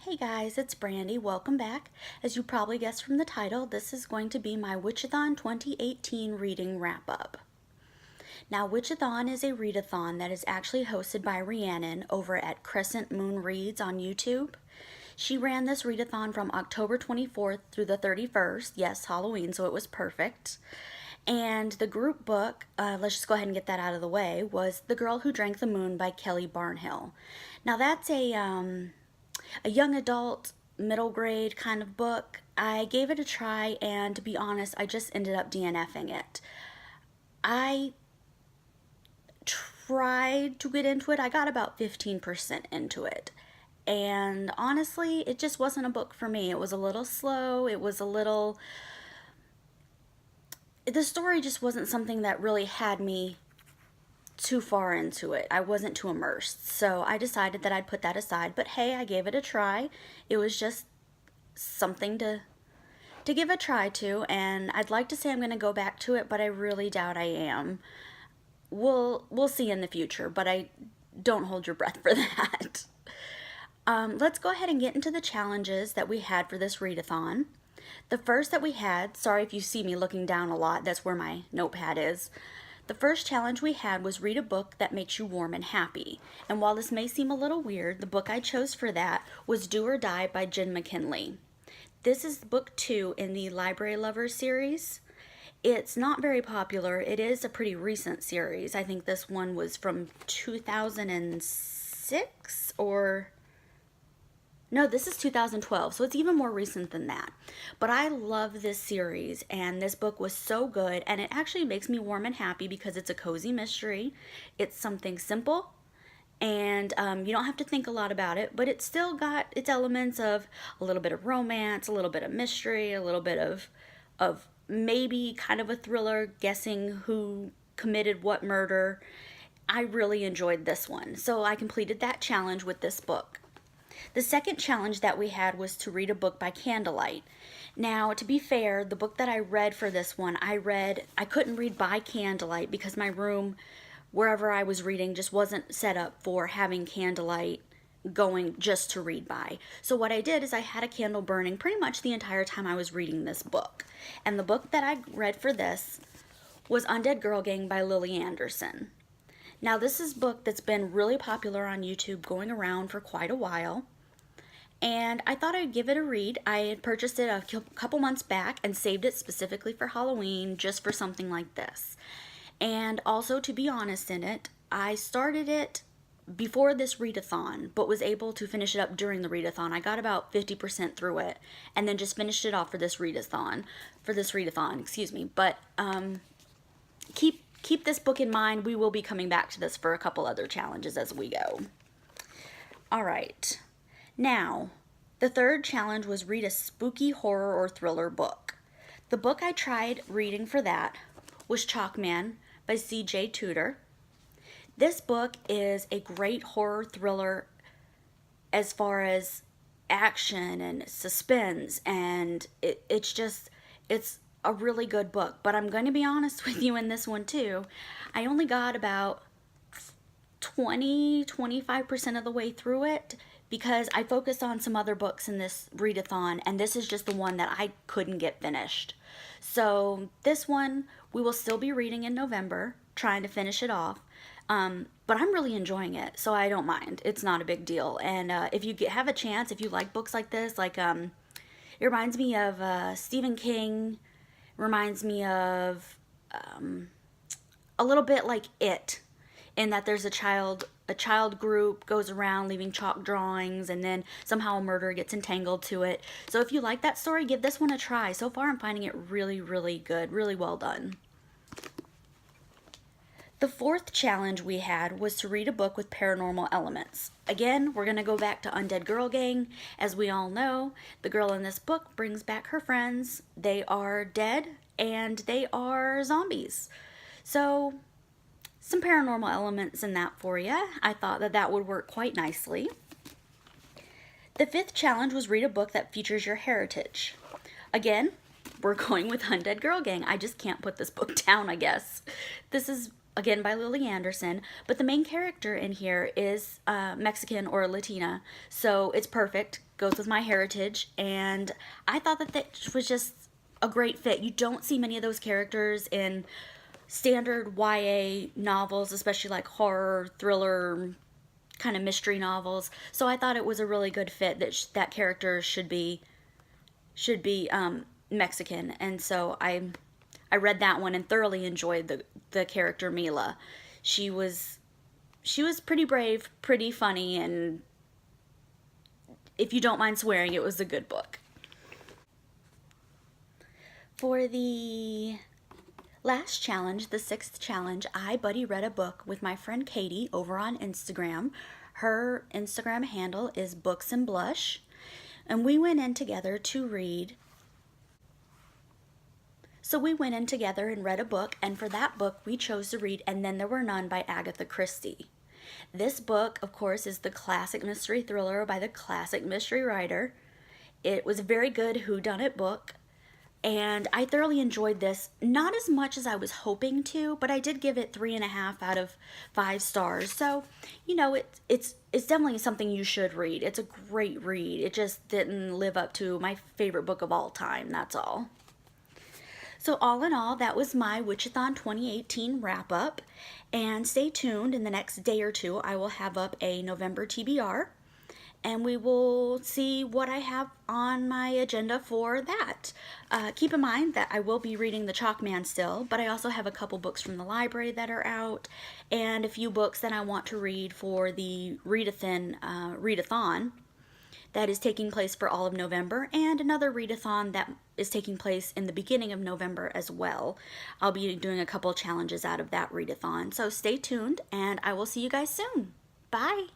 Hey guys, it's Brandy. Welcome back. As you probably guessed from the title, this is going to be my Witchathon 2018 reading wrap-up. Now, Witchathon is a readathon that is actually hosted by Rhiannon over at Crescent Moon Reads on YouTube. She ran this readathon from October 24th through the 31st. Yes, Halloween, so it was perfect. And the group book, let's just go ahead and get that out of the way, was The Girl Who Drank the Moon by Kelly Barnhill. Now, that's a young adult, middle grade kind of book. I gave it a try, and to be honest, I just ended up DNFing it. I tried to get into it. I got about 15% into it. And honestly, it just wasn't a book for me. It was a little slow. The story just wasn't something that really had me too far into it. I wasn't too immersed. So I decided that I'd put that aside. But hey, I gave it a try. It was just something to give a try to, and I'd like to say I'm going to go back to it, but I really doubt I am. We'll see in the future, but I don't hold your breath for that. Let's go ahead and get into the challenges that we had for this readathon. The first that we had, sorry if you see me looking down a lot, that's where my notepad is. The first challenge we had was read a book that makes you warm and happy. And while this may seem a little weird, the book I chose for that was Do or Die by Jen McKinley. This is book 2 in the Library Lovers series. It's not very popular. It is a pretty recent series. I think this one was from 2006 or... No, this is 2012, so it's even more recent than that. But I love this series, and this book was so good, and it actually makes me warm and happy because it's a cozy mystery. It's something simple, and you don't have to think a lot about it, but it's still got its elements of a little bit of romance, a little bit of mystery, a little bit of maybe kind of a thriller, guessing who committed what murder. I really enjoyed this one, so I completed that challenge with this book. The second challenge that we had was to read a book by candlelight. Now, to be fair, the book that I read for this one, I couldn't read by candlelight because my room, wherever I was reading, just wasn't set up for having candlelight going just to read by. So what I did is I had a candle burning pretty much the entire time I was reading this book. And the book that I read for this was Undead Girl Gang by Lily Anderson. Now, this is a book that's been really popular on YouTube, going around for quite a while, and I thought I'd give it a read. I had purchased it a couple months back and saved it specifically for Halloween, just for something like this. And also, to be honest in it, I started it before this readathon, but was able to finish it up during the readathon. I got about 50% through it, and then just finished it off for this readathon, excuse me. But keep this book in mind. We will be coming back to this for a couple other challenges as we go. All right. Now, the third challenge was read a spooky horror or thriller book. The book I tried reading for that was Chalkman by C.J. Tudor. This book is a great horror thriller as far as action and suspense, and it's a really good book. But I'm going to be honest with you in this one too. I only got about 25% of the way through it because I focused on some other books in this readathon, and this is just the one that I couldn't get finished. So this one we will still be reading in November, trying to finish it off. But I'm really enjoying it, so I don't mind. It's not a big deal. And if you have a chance, if you like books like this, like it reminds me of Stephen King, reminds me of a little bit like It, in that there's a child group goes around leaving chalk drawings, and then somehow a murder gets entangled to it. So if you like that story, give this one a try. So far I'm finding it really, really good, really well done. The fourth challenge we had was to read a book with paranormal elements. Again, we're going to go back to Undead Girl Gang. As we all know, the girl in this book brings back her friends. They are dead, and they are zombies. So, some paranormal elements in that for you. I thought that would work quite nicely. The fifth challenge was read a book that features your heritage. Again, we're going with Undead Girl Gang. I just can't put this book down, I guess. This is again by Lily Anderson, but the main character in here is Mexican or Latina, so it's perfect, goes with my heritage, and I thought that that was just a great fit. You don't see many of those characters in standard YA novels, especially like horror, thriller, kind of mystery novels. So I thought it was a really good fit that that character should be Mexican, and so I read that one and thoroughly enjoyed the character Mila. She was she was pretty brave, pretty funny, and if you don't mind swearing, it was a good book. For the last challenge, the sixth challenge, I buddy read a book with my friend Katie over on Instagram. Her Instagram handle is Books and Blush, and we went in together to read. So we went in together and read a book, and for that book we chose to read And Then There Were None by Agatha Christie. This book, of course, is the classic mystery thriller by the classic mystery writer. It was a very good whodunit book, and I thoroughly enjoyed this. Not as much as I was hoping to, but I did give it 3.5 out of 5 stars. So, you know, it's definitely something you should read. It's a great read. It just didn't live up to my favorite book of all time, that's all. So all in all, that was my Witchathon 2018 wrap-up. And stay tuned, in the next day or two, I will have up a November TBR, and we will see what I have on my agenda for that. Keep in mind that I will be reading The Chalkman still, but I also have a couple books from the library that are out, and a few books that I want to read for the readathon that is taking place for all of November, and another readathon that is taking place in the beginning of November as well. I'll be doing a couple challenges out of that readathon, so stay tuned, and I will see you guys soon. Bye!